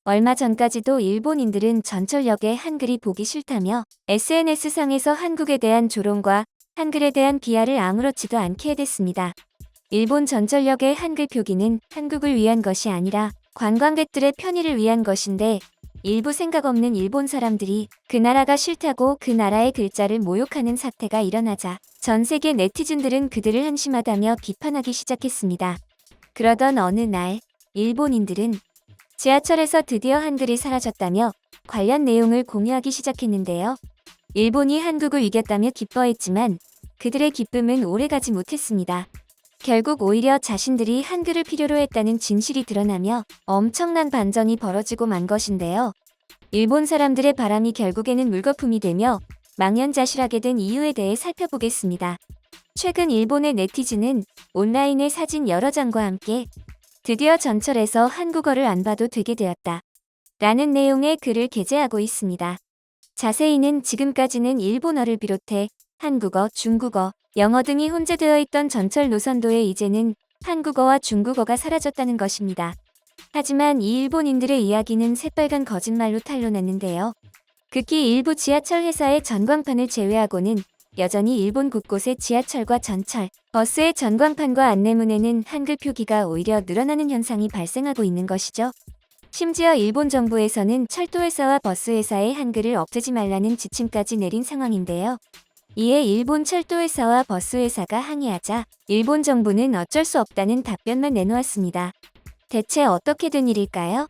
얼마 전까지도 일본인들은 전철역의 한글이 보기 싫다며 SNS상에서 한국에 대한 조롱과 한글에 대한 비하를 아무렇지도 않게 해댔습니다. 일본 전철역의 한글 표기는 한국을 위한 것이 아니라 관광객들의 편의를 위한 것인데 일부 생각 없는 일본 사람들이 그 나라가 싫다고 그 나라의 글자를 모욕하는 사태가 일어나자 전 세계 네티즌들은 그들을 한심하다며 비판하기 시작했습니다. 그러던 어느 날 일본인들은 지하철에서 드디어 한글이 사라졌다며 관련 내용을 공유하기 시작했는데요. 일본이 한국을 이겼다며 기뻐했지만 그들의 기쁨은 오래가지 못했습니다. 결국 오히려 자신들이 한글을 필요로 했다는 진실이 드러나며 엄청난 반전이 벌어지고 만 것인데요. 일본 사람들의 바람이 결국에는 물거품이 되며 망연자실하게 된 이유에 대해 살펴보겠습니다. 최근 일본의 네티즌은 온라인의 사진 여러 장과 함께 드디어 전철에서 한국어를 안 봐도 되게 되었다 라는 내용의 글을 게재하고 있습니다. 자세히는 지금까지는 일본어를 비롯해 한국어, 중국어, 영어 등이 혼재되어 있던 전철 노선도에 이제는 한국어와 중국어가 사라졌다는 것입니다. 하지만 이 일본인들의 이야기는 새빨간 거짓말로 탄로났는데요. 극히 일부 지하철 회사의 전광판을 제외하고는 여전히 일본 곳곳의 지하철과 전철, 버스의 전광판과 안내문에는 한글 표기가 오히려 늘어나는 현상이 발생하고 있는 것이죠. 심지어 일본 정부에서는 철도회사와 버스회사의 한글을 없애지 말라는 지침까지 내린 상황인데요. 이에 일본 철도회사와 버스회사가 항의하자 일본 정부는 어쩔 수 없다는 답변만 내놓았습니다. 대체 어떻게 된 일일까요?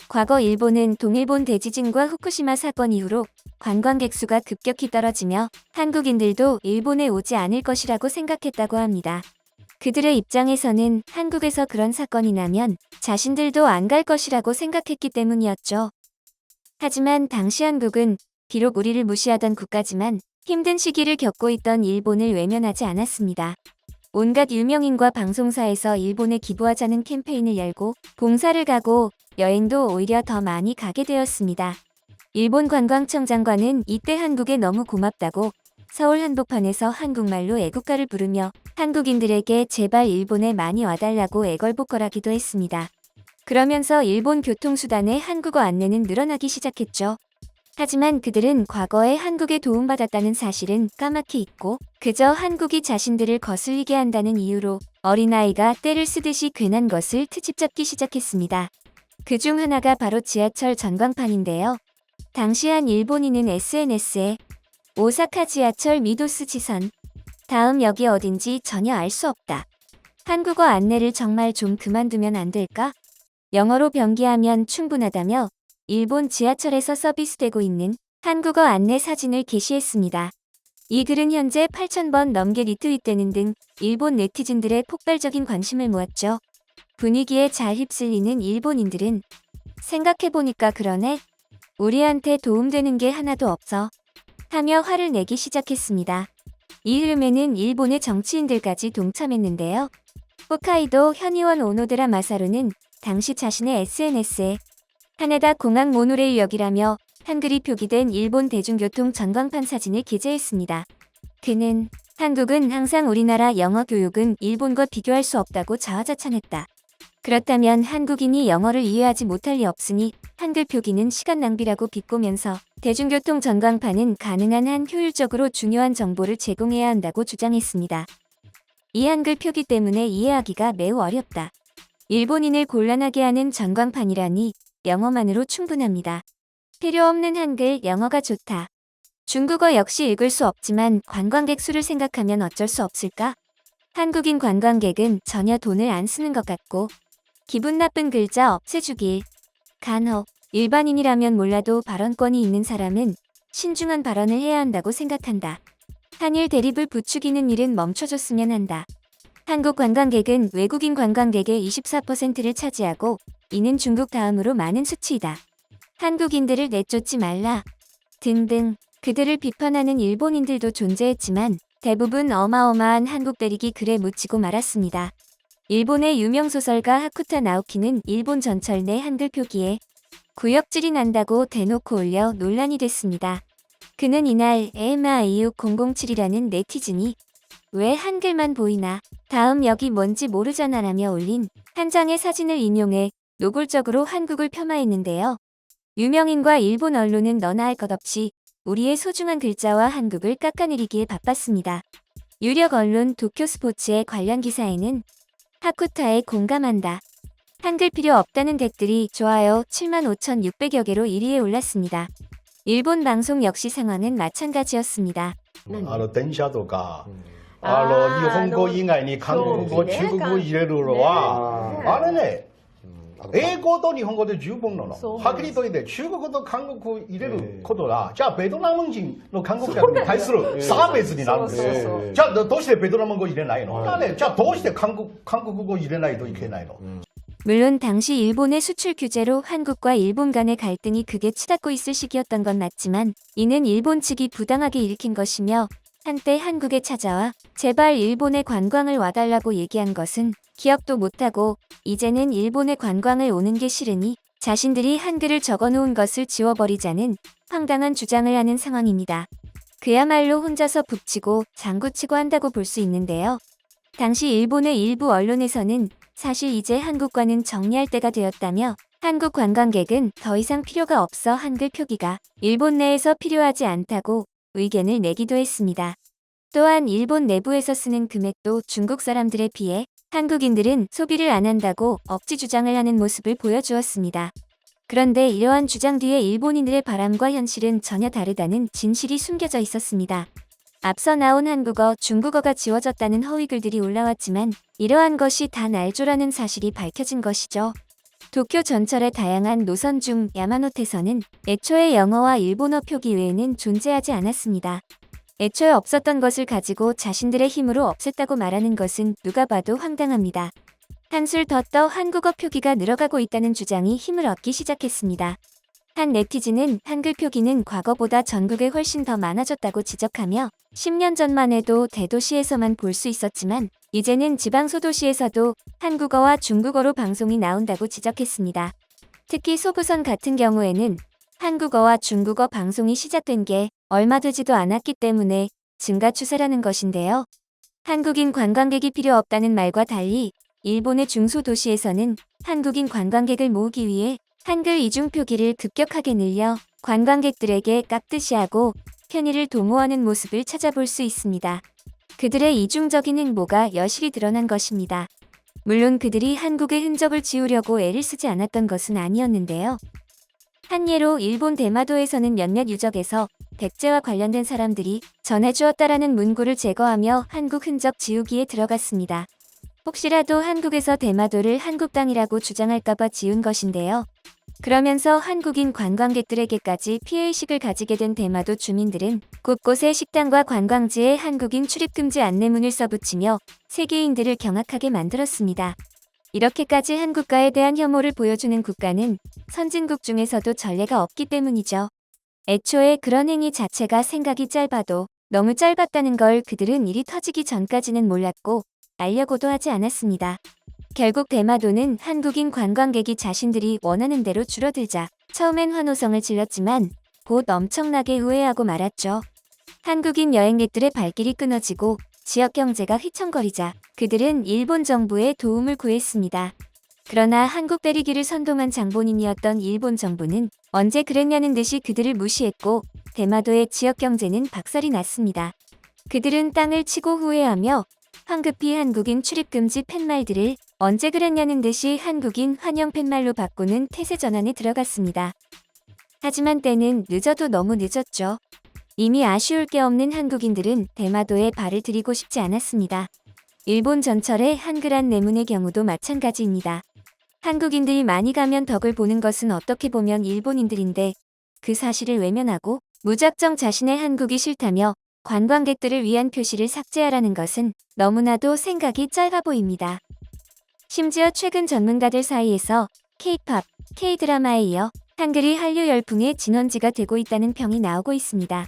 과거 일본은 동일본 대지진과 후쿠시마 사건 이후로 관광객 수가 급격히 떨어지며 한국인들도 일본에 오지 않을 것이라고 생각했다고 합니다. 그들의 입장에서는 한국에서 그런 사건이 나면 자신들도 안 갈 것이라고 생각했기 때문이었죠. 하지만 당시 한국은 비록 우리를 무시하던 국가지만 힘든 시기를 겪고 있던 일본을 외면하지 않았습니다. 온갖 유명인과 방송사에서 일본에 기부하자는 캠페인을 열고 봉사를 가고 여행도 오히려 더 많이 가게 되었습니다. 일본 관광청 장관은 이때 한국에 너무 고맙다고 서울 한복판에서 한국말로 애국가를 부르며 한국인들에게 제발 일본에 많이 와달라고 애걸복걸하기도 했습니다. 그러면서 일본 교통수단의 한국어 안내는 늘어나기 시작했죠. 하지만 그들은 과거에 한국에 도움받았다는 사실은 까맣게 잊고 그저 한국이 자신들을 거슬리게 한다는 이유로 어린아이가 떼를 쓰듯이 괜한 것을 트집잡기 시작했습니다. 그중 하나가 바로 지하철 전광판인데요. 당시 한 일본인은 SNS에 오사카 지하철 미도스 지선 다음 역이 어딘지 전혀 알 수 없다. 한국어 안내를 정말 좀 그만두면 안 될까? 영어로 변기하면 충분하다며 일본 지하철에서 서비스되고 있는 한국어 안내 사진을 게시했습니다. 이 글은 현재 8,000번 넘게 리트윗되는 등 일본 네티즌들의 폭발적인 관심을 모았죠. 분위기에 잘 휩쓸리는 일본인들은 생각해보니까 그러네. 우리한테 도움되는 게 하나도 없어. 하며 화를 내기 시작했습니다. 이 흐름에는 일본의 정치인들까지 동참했는데요. 홋카이도 현의원 오노데라 마사루는 당시 자신의 SNS에 하네다 공항 모노레일역이라며 한글이 표기된 일본 대중교통 전광판 사진을 게재했습니다. 그는 한국은 항상 우리나라 영어 교육은 일본과 비교할 수 없다고 자화자찬했다. 그렇다면 한국인이 영어를 이해하지 못할 리 없으니 한글 표기는 시간 낭비라고 비꼬면서 대중교통 전광판은 가능한 한 효율적으로 중요한 정보를 제공해야 한다고 주장했습니다. 이 한글 표기 때문에 이해하기가 매우 어렵다. 일본인을 곤란하게 하는 전광판이라니 영어만으로 충분합니다. 필요 없는 한글 영어가 좋다. 중국어 역시 읽을 수 없지만 관광객 수를 생각하면 어쩔 수 없을까? 한국인 관광객은 전혀 돈을 안 쓰는 것 같고 기분 나쁜 글자 없애주길. 간혹 일반인이라면 몰라도 발언권이 있는 사람은 신중한 발언을 해야 한다고 생각한다. 한일 대립을 부추기는 일은 멈춰줬으면 한다. 한국 관광객은 외국인 관광객의 24%를 차지하고 이는 중국 다음으로 많은 수치이다. 한국인들을 내쫓지 말라. 등등 그들을 비판하는 일본인들도 존재했지만 대부분 어마어마한 한국 대릭이 글에 묻히고 말았습니다. 일본의 유명 소설가 하쿠타 나오키는 일본 전철 내 한글 표기에 구역질이 난다고 대놓고 올려 논란이 됐습니다. 그는 이날 MIU007이라는 네티즌이 왜 한글만 보이나 다음 역이 뭔지 모르잖아라며 올린 한 장의 사진을 인용해 노골적으로 한국을 폄하했는데요. 유명인과 일본 언론은 너나 할 것 없이 우리의 소중한 글자와 한국을 깎아내리기에 바빴습니다. 유력 언론 도쿄스포츠의 관련 기사에는 하쿠타에 공감한다. 한글 필요 없다는 댓글이 좋아요 75,600여 개로 1위에 올랐습니다. 일본 방송 역시 상황은 마찬가지였습니다. 電車とか、あー日本語以外に韓国語、そうですね中国語入れるのは、ねあれね、英語と日本語で十分なの。そうはっきりと言って中国語と韓国語入れることが、じゃあベトナム人の韓国客に対する差別になるんですよ。そうそうそうじゃあどうしてベトナム語入れないの、じゃあどうして韓国語入れないといけないの、 물론 당시 일본의 수출 규제로 한국과 일본 간의 갈등이 크게 치닫고 있을 시기였던 건 맞지만 이는 일본 측이 부당하게 일으킨 것이며 한때 한국에 찾아와 제발 일본의 관광을 와달라고 얘기한 것은 기억도 못하고 이제는 일본의 관광을 오는 게 싫으니 자신들이 한글을 적어놓은 것을 지워버리자는 황당한 주장을 하는 상황입니다. 그야말로 혼자서 북치고 장구치고 한다고 볼 수 있는데요. 당시 일본의 일부 언론에서는 사실 이제 한국과는 정리할 때가 되었다며 한국 관광객은 더 이상 필요가 없어 한글 표기가 일본 내에서 필요하지 않다고 의견을 내기도 했습니다. 또한 일본 내부에서 쓰는 금액도 중국 사람들에 비해 한국인들은 소비를 안 한다고 억지 주장을 하는 모습을 보여주었습니다. 그런데 이러한 주장 뒤에 일본인들의 바람과 현실은 전혀 다르다는 진실이 숨겨져 있었습니다. 앞서 나온 한국어, 중국어가 지워졌다는 허위글들이 올라왔지만 이러한 것이 다 날조라는 사실이 밝혀진 것이죠. 도쿄 전철의 다양한 노선 중 야마노테선은 애초에 영어와 일본어 표기 외에는 존재하지 않았습니다. 애초에 없었던 것을 가지고 자신들의 힘으로 없앴다고 말하는 것은 누가 봐도 황당합니다. 한술 더 떠 한국어 표기가 늘어가고 있다는 주장이 힘을 얻기 시작했습니다. 한 네티즌은 한글 표기는 과거보다 전국에 훨씬 더 많아졌다고 지적하며 10년 전만 해도 대도시에서만 볼 수 있었지만 이제는 지방 소도시에서도 한국어와 중국어로 방송이 나온다고 지적했습니다. 특히 소부선 같은 경우에는 한국어와 중국어 방송이 시작된 게 얼마 되지도 않았기 때문에 증가 추세라는 것인데요. 한국인 관광객이 필요 없다는 말과 달리 일본의 중소도시에서는 한국인 관광객을 모으기 위해 한글 이중 표기를 급격하게 늘려 관광객들에게 깍듯이 하고 편의를 도모하는 모습을 찾아볼 수 있습니다. 그들의 이중적인 행보가 여실히 드러난 것입니다. 물론 그들이 한국의 흔적을 지우려고 애를 쓰지 않았던 것은 아니었는데요. 한 예로 일본 대마도에서는 몇몇 유적에서 백제와 관련된 사람들이 전해주었다라는 문구를 제거하며 한국 흔적 지우기에 들어갔습니다. 혹시라도 한국에서 대마도를 한국 땅이라고 주장할까봐 지운 것인데요. 그러면서 한국인 관광객들에게까지 피해의식을 가지게 된 대마도 주민들은 곳곳에 식당과 관광지에 한국인 출입금지 안내문을 써붙이며 세계인들을 경악하게 만들었습니다. 이렇게까지 한국과에 대한 혐오를 보여주는 국가는 선진국 중에서도 전례가 없기 때문이죠. 애초에 그런 행위 자체가 생각이 짧아도 너무 짧았다는 걸 그들은 일이 터지기 전까지는 몰랐고 알려고도 하지 않았습니다. 결국 대마도는 한국인 관광객이 자신들이 원하는 대로 줄어들자 처음엔 환호성을 질렀지만 곧 엄청나게 후회하고 말았죠. 한국인 여행객들의 발길이 끊어지고 지역 경제가 휘청거리자 그들은 일본 정부의 도움을 구했습니다. 그러나 한국 때리기를 선동한 장본인이었던 일본 정부는 언제 그랬냐는 듯이 그들을 무시했고 대마도의 지역 경제는 박살이 났습니다. 그들은 땅을 치고 후회하며 황급히 한국인 출입금지 팻말들을 언제 그랬냐는 듯이 한국인 환영 팻말로 바꾸는 태세 전환에 들어갔습니다. 하지만 때는 늦어도 너무 늦었죠. 이미 아쉬울 게 없는 한국인들은 대마도에 발을 들이고 싶지 않았습니다. 일본 전철의 한글 안내문의 경우도 마찬가지입니다. 한국인들이 많이 가면 덕을 보는 것은 어떻게 보면 일본인들인데 그 사실을 외면하고 무작정 자신의 한국이 싫다며 관광객들을 위한 표시를 삭제하라는 것은 너무나도 생각이 짧아 보입니다. 심지어 최근 전문가들 사이에서 K-팝, K-드라마에 이어 한글이 한류 열풍의 진원지가 되고 있다는 평이 나오고 있습니다.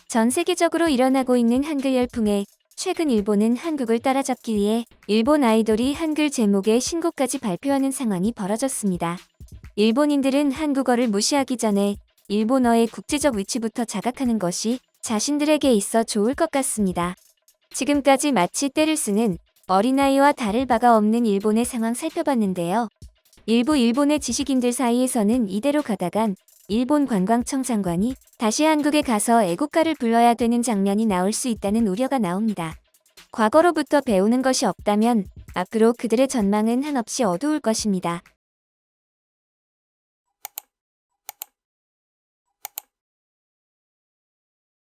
전 세계적으로 일어나고 있는 한글 열풍에 최근 일본은 한국을 따라잡기 위해 일본 아이돌이 한글 제목의 신곡까지 발표하는 상황이 벌어졌습니다. 일본인들은 한국어를 무시하기 전에 일본어의 국제적 위치부터 자각하는 것이 자신들에게 있어 좋을 것 같습니다. 지금까지 마치 떼를 쓰는 어린아이와 다를 바가 없는 일본의 상황 살펴봤는데요. 일부 일본의 지식인들 사이에서는 이대로 가다간 일본 관광청 장관이 다시 한국에 가서 애국가를 불러야 되는 장면이 나올 수 있다는 우려가 나옵니다. 과거로부터 배우는 것이 없다면 앞으로 그들의 전망은 한없이 어두울 것입니다.